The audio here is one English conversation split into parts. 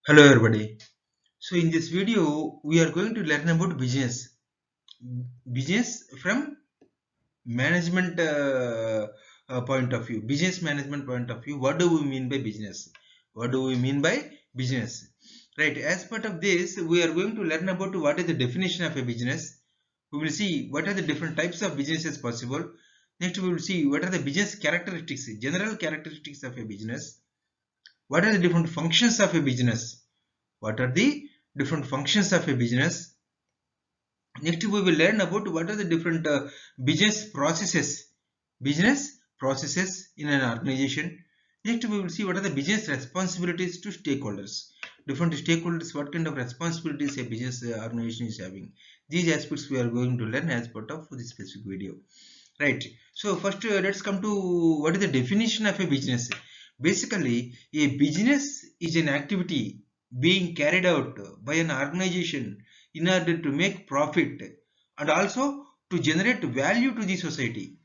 Hello everybody. So in this video we are going to learn about business. Business from management point of view. Business management point of view. What do we mean by business? What do we mean by business? Right. As part of this we are going to learn about what is the definition of a business. We will see what are the different types of businesses possible. Next we will see what are the business characteristics, general characteristics of a business. What are the different functions of a business? What are the different functions of a business? Next we will learn about what are the different business processes in an organization. Next we will see what are the business responsibilities to stakeholders. Different stakeholders, what kind of responsibilities a business organization is having. These aspects we are going to learn as part of this specific video. Right. So first let's come to what is the definition of a business. Basically, a business is an activity being carried out by an organization in order to make profit and also to generate value to the society.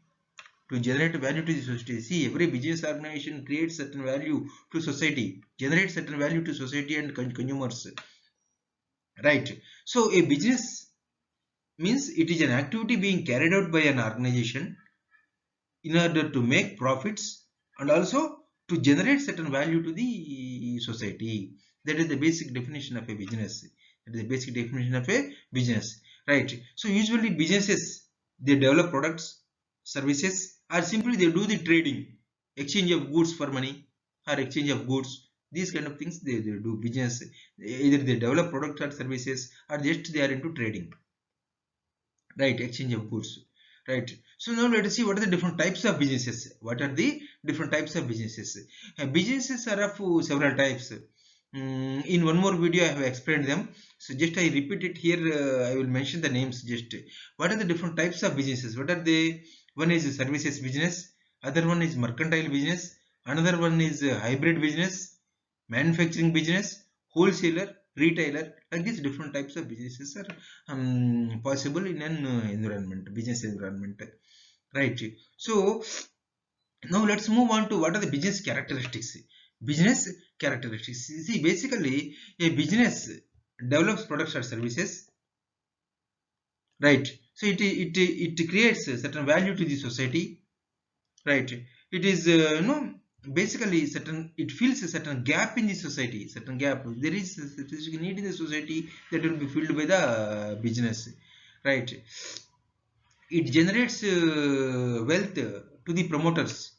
To generate value to the society. See, every business organization creates certain value to society, generates certain value to society and consumers. Right. So a business means it is an activity being carried out by an organization in order to make profits and also to generate certain value to the society. That is the basic definition of a business. That is the basic definition of a business. Right. So usually businesses, they develop products, services, or simply they do the trading, exchange of goods for money or exchange of goods. These kind of things they do business. Either they develop products or services or just they are into trading. Right, exchange of goods. Right. So now let us see what are the different types of businesses. What are the different types of businesses? Businesses are of several types. In one more video I have explained them. So just I repeat it here. I will mention the names just. What are the different types of businesses? What are they? One is services business. Other one is mercantile business. Another one is hybrid business, manufacturing business, wholesaler, retailer. Like these different types of businesses are possible in an environment, business environment. Right. So now let's move on to what are the business characteristics. Business characteristics. See, basically a business develops products or services. Right. So it creates a certain value to the society. Right. It is basically certain, it fills a certain gap in the society, certain gap. There is a specific need in the society that will be filled by the business. Right. It generates wealth to the promoters.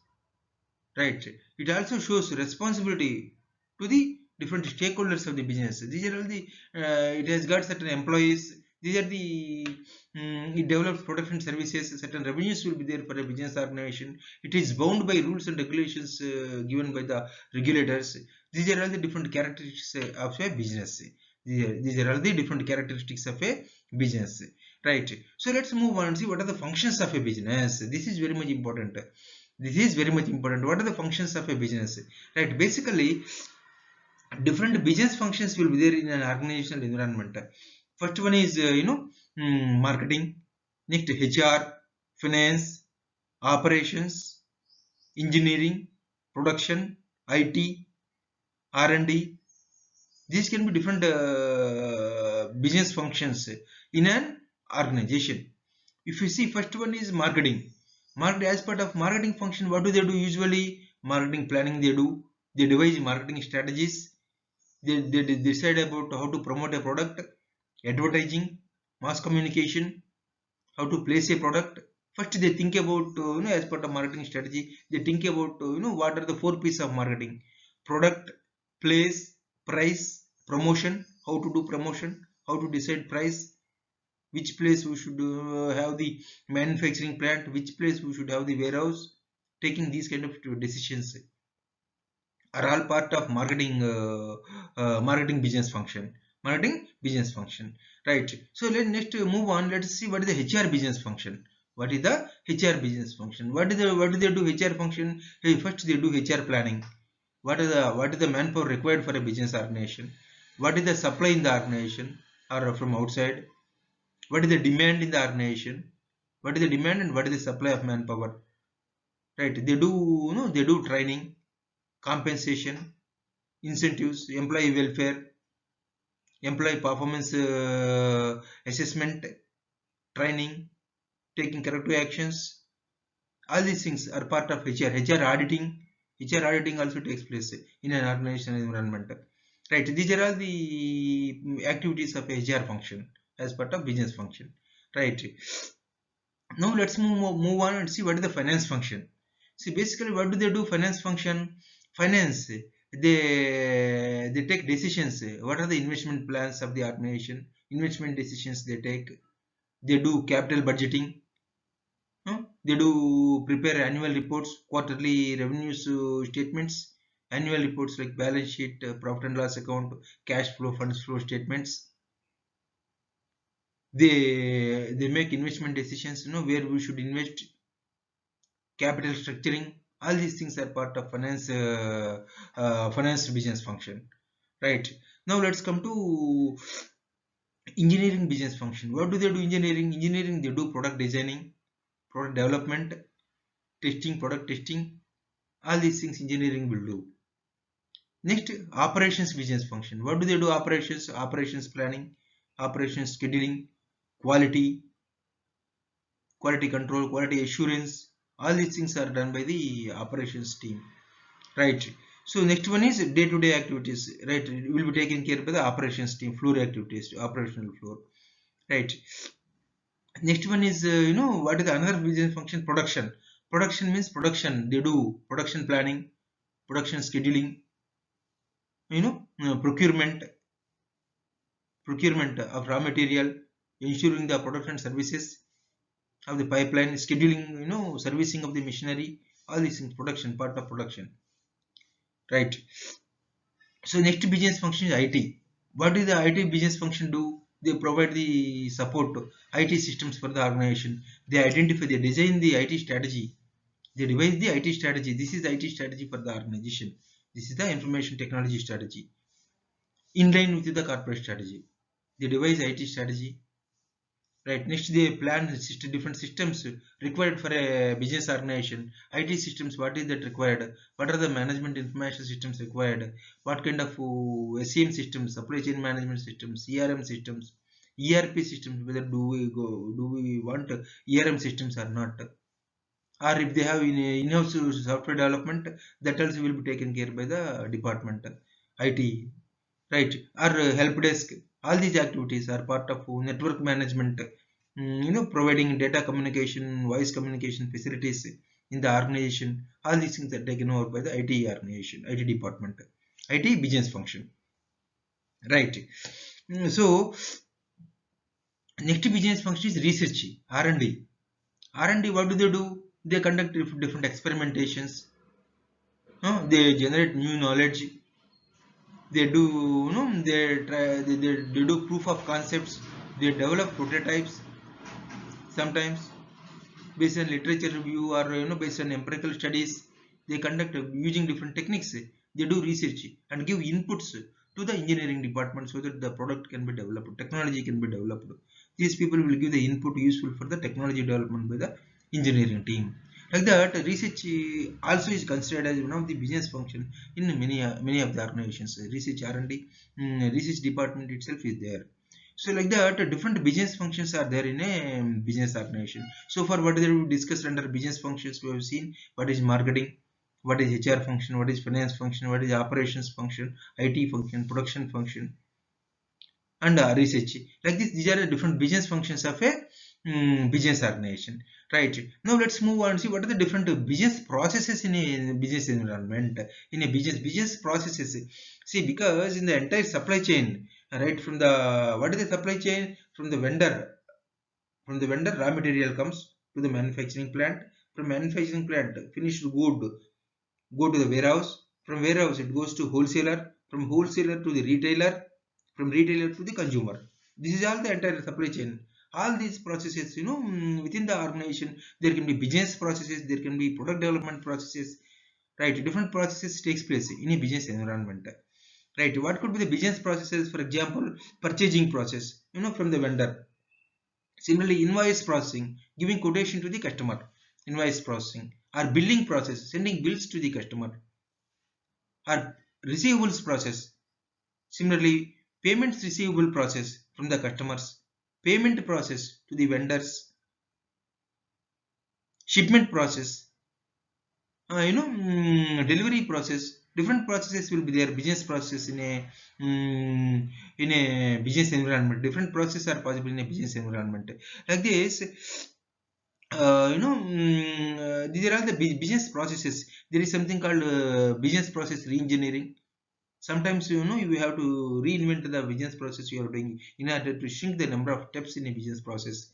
Right. It also shows responsibility to the different stakeholders of the business. These are all the it has got certain employees. These are the it develops products and services. Certain revenues will be there for a business organization. It is bound by rules and regulations given by the regulators. These are all the different characteristics of a business. These are all the different characteristics of a business. Right. So let's move on and see what are the functions of a business. This is very much important. This is very much important. What are the functions of a business? Right. Basically, different business functions will be there in an organizational environment. First one is marketing. Next, HR, finance, operations, engineering, production, IT, R&D. These can be different business functions in an organization. If you see, first one is marketing. Marketing, as part of marketing function, what do they do usually? Marketing planning they do. They devise marketing strategies. They decide about how to promote a product, advertising, mass communication, how to place a product. First they think about as part of marketing strategy, they think about what are the four pieces of marketing: product, place, price, promotion. How to do promotion, how to decide price, which place we should have the manufacturing plant, which place we should have the warehouse. Taking these kind of decisions are all part of marketing business function. Marketing business function. Right. So let next move on. Let's see what is the HR business function. What is the HR business function? What do they do HR function? Hey, first they do HR planning. What is the manpower required for a business organization? What is the supply in the organization or from outside? What is the demand in the organization? What is the demand and what is the supply of manpower? Right. They do training, compensation, incentives, employee welfare. employee performance assessment, training, taking corrective actions. All these things are part of HR. HR auditing. HR auditing also takes place in an organizational environment. Right. These are all the activities of HR function as part of business function. Right. Now let's move on and see what is the finance function. See, basically, what do they do? Finance function. Finance. They take decisions. What are the investment plans of the organization? Investment decisions they take. They do capital budgeting. They do prepare annual reports, quarterly revenues statements, annual reports like balance sheet, profit and loss account, cash flow, funds flow statements. They make investment decisions, where we should invest, capital structuring. All these things are part of finance business function. Right. Now let's come to engineering business function. What do they do? Engineering, they do product designing, product development, testing, product testing. All these things engineering will do. Next, operations business function. What do they do? Operations planning, operations scheduling, quality, quality control, quality assurance. All these things are done by the operations team. Right. So next one is day-to-day activities. Right. It will be taken care by the operations team, floor activities, operational floor. Right. Next one is what is the another business function? Production. Production means production. They do production planning, production scheduling, procurement of raw material, ensuring the production services of the pipeline, scheduling, servicing of the machinery. All these things, production, part of production. Right. So next business function is IT. What does the IT business function do? They provide the support to IT systems for the organization. They identify, they design the IT strategy. They devise the IT strategy. This is the IT strategy for the organization. This is the information technology strategy. In line with the corporate strategy. They devise IT strategy. Right. Next, they plan different systems required for a business organization. IT systems, what is that required? What are the management information systems required? What kind of SCM systems, supply chain management systems, CRM systems, ERP systems? Whether do we want ERM systems or not? Or if they have in-house software development, that also will be taken care by the department, IT. Right. Or help desk. All these activities are part of network management, providing data communication, voice communication facilities in the organization. All these things are taken over by the IT organization, IT department, IT business function. Right. So next business function is research, R&D. R&D, what do they do? They conduct different experimentations. They generate new knowledge. They do, they do proof of concepts. They develop prototypes. Sometimes based on literature review, or based on empirical studies, they conduct using different techniques. They do research and give inputs to the engineering department so that the product can be developed, technology can be developed. These people will give the input useful for the technology development by the engineering team. Like that, research also is considered as one of the business function in many of the organizations. Research R&D, research department itself is there. So like that, different business functions are there in a business organization. So far, what we discussed under business functions, we have seen what is marketing, what is HR function, what is finance function, what is operations function, IT function, production function, and research. Like this, these are the different business functions of a business organization. Right. Now let's move on and see what are the different business processes in a business environment. In a business processes. See, because in the entire supply chain, right, from the what is the supply chain? From the vendor raw material comes to the manufacturing plant. From manufacturing plant, finished good go to the warehouse. From warehouse, it goes to wholesaler. From wholesaler to the retailer. From retailer to the consumer. This is all the entire supply chain. All these processes, within the organization, there can be business processes, there can be product development processes. Right, different processes takes place in a business environment. Right, what could be the business processes? For example, purchasing process, from the vendor. Similarly, invoice processing, giving quotation to the customer, invoice processing, or billing process, sending bills to the customer, or receivables process. Similarly, payments receivable process from the customers, payment process to the vendors, shipment process, delivery process. Different processes will be there. Business process in a business environment, different processes are possible in a business environment. Like this, these are all the business processes. There is something called business process re-engineering. Sometimes you have to reinvent the business process you are doing in order to shrink the number of steps in a business process.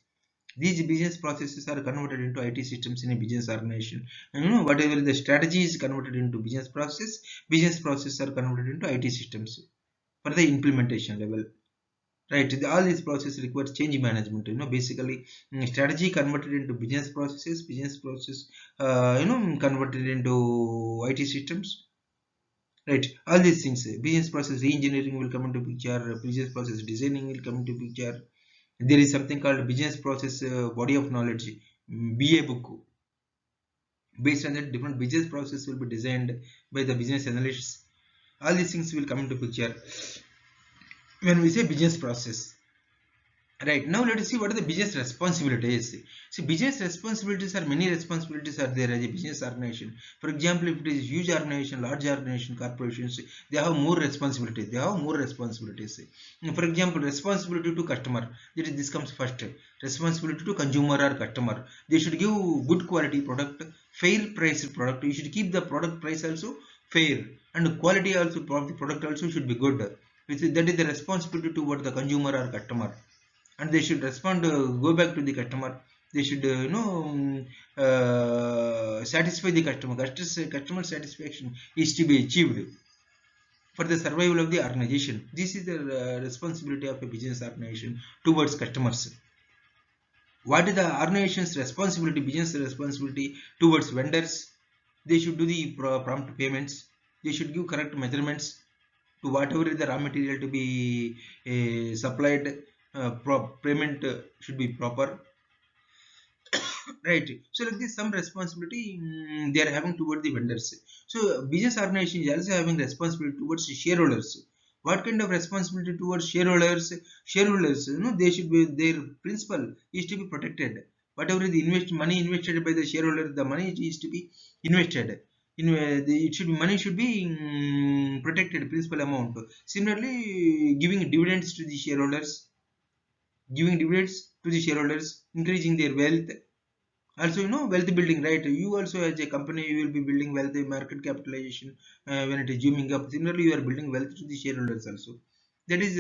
These business processes are converted into IT systems in a business organization. And whatever the strategy is converted into business processes are converted into IT systems for the implementation level. Right, all these processes require change management. Basically, strategy converted into business process, converted into IT systems. Right, all these things. Business process re-engineering will come into picture. Business process designing will come into picture. There is something called business process body of knowledge, BA book. Based on that, different business process will be designed by the business analysts. All these things will come into picture when we say business process. Right, now let us see what are the business responsibilities. See, business responsibilities are many responsibilities are there as a business organization. For example, if it is huge organization, large organization, corporations, they have more responsibilities. For example, responsibility to customer. This comes first. Responsibility to consumer or customer. They should give good quality product, fair price product. You should keep the product price also fair, and quality also of the product also should be good. That is the responsibility toward the consumer or customer, and they should respond, go back to the customer. They should satisfy the customer satisfaction is to be achieved for the survival of the organization. This is the responsibility of a business organization towards customers. What is the organization's responsibility, business responsibility towards vendors? They should do the prompt payments. They should give correct measurements to whatever is the raw material to be supplied. Payment should be proper. Right, so like this, some responsibility they are having toward the vendors. So business organization is also having responsibility towards shareholders. What kind of responsibility towards shareholders, they should be, their principal is to be protected. Whatever the money invested by the shareholder, the money is to be invested in, it should be, money should be protected, principal amount. Similarly, giving dividends to the shareholders, increasing their wealth. Also, wealth building, right? You also as a company, you will be building wealth, market capitalization when it is zooming up. Similarly, you are building wealth to the shareholders also. That is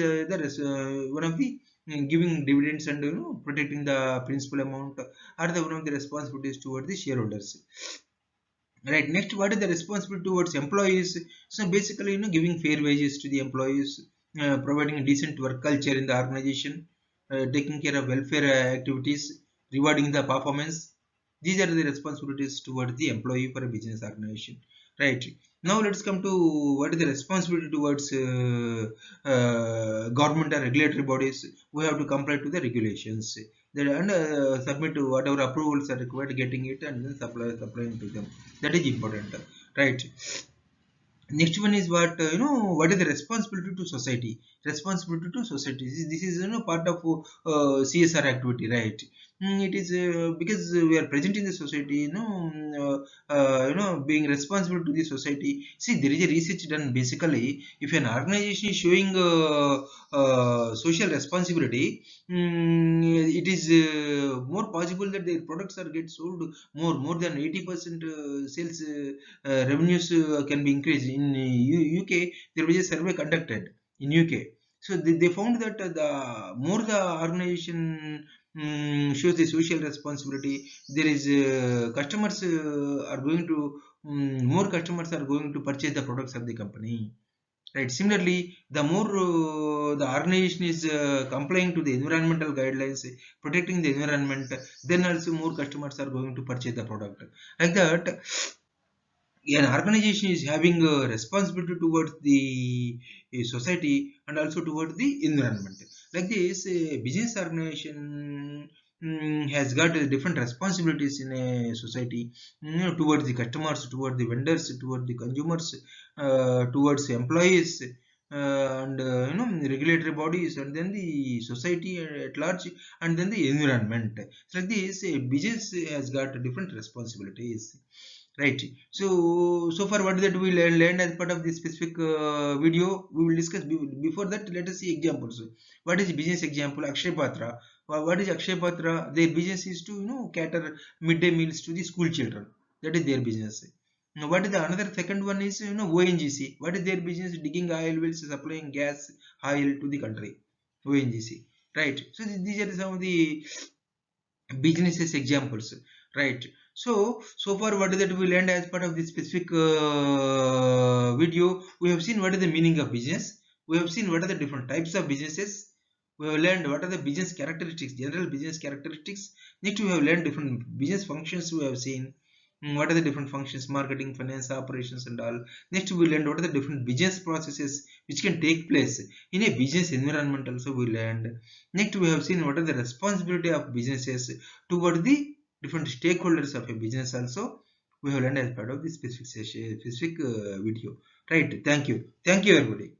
one of the giving dividends and protecting the principal amount are the one of the responsibilities toward the shareholders. Right, next, what is the responsibility towards employees? So basically, giving fair wages to the employees, providing a decent work culture in the organization, taking care of welfare activities, rewarding the performance. These are the responsibilities towards the employee for a business organization. Right, now let's come to what is the responsibility towards government or regulatory bodies. We have to comply to the regulations, and submit to whatever approvals are required, getting it and then supplying to them. That is important. Right, next one is what, what is the responsibility to society. This is part of CSR activity, right? It is because we are present in the society, being responsible to the society. See, there is a research done. Basically, if an organization is showing social responsibility, it is more possible that their products are get sold more than 80% sales revenues can be increased. In UK, there was a survey conducted in UK. So they found that the more the organization shows the social responsibility, there is customers are going to more customers are going to purchase the products of the company. Right, similarly, the more the organization is complying to the environmental guidelines, protecting the environment, then also more customers are going to purchase the product. Like that, an organization is having a responsibility towards the society and also towards the environment. Like this, a business organization has got different responsibilities in a society, towards the customers, towards the vendors, towards the consumers, towards employees, and regulatory bodies, and then the society at large, and then the environment. So like this, business has got different responsibilities, right? So far what that we learned as part of this specific video. We will discuss. Before that, let us see examples. What is business example? Akshay Patra. What is Akshay Patra? Their business is to cater midday meals to the school children. That is their business. Now, what is the another second one is ONGC. What is their business? Digging oil wells, supplying gas, oil to the country. ONGC, right? So these are some of the businesses examples, right? So far what is that we learned as part of this specific video. We have seen what is the meaning of business. We have seen what are the different types of businesses. We have learned what are the business characteristics, general business characteristics. Next we have learned different business functions. We have seen what are the different functions: marketing, finance, operations, and all. Next we learned what are the different business processes which can take place in a business environment. Also we learned. Next we have seen what are the responsibility of businesses toward the different stakeholders of a business. Also we have learned as part of this specific session, specific video, right? Thank you everybody.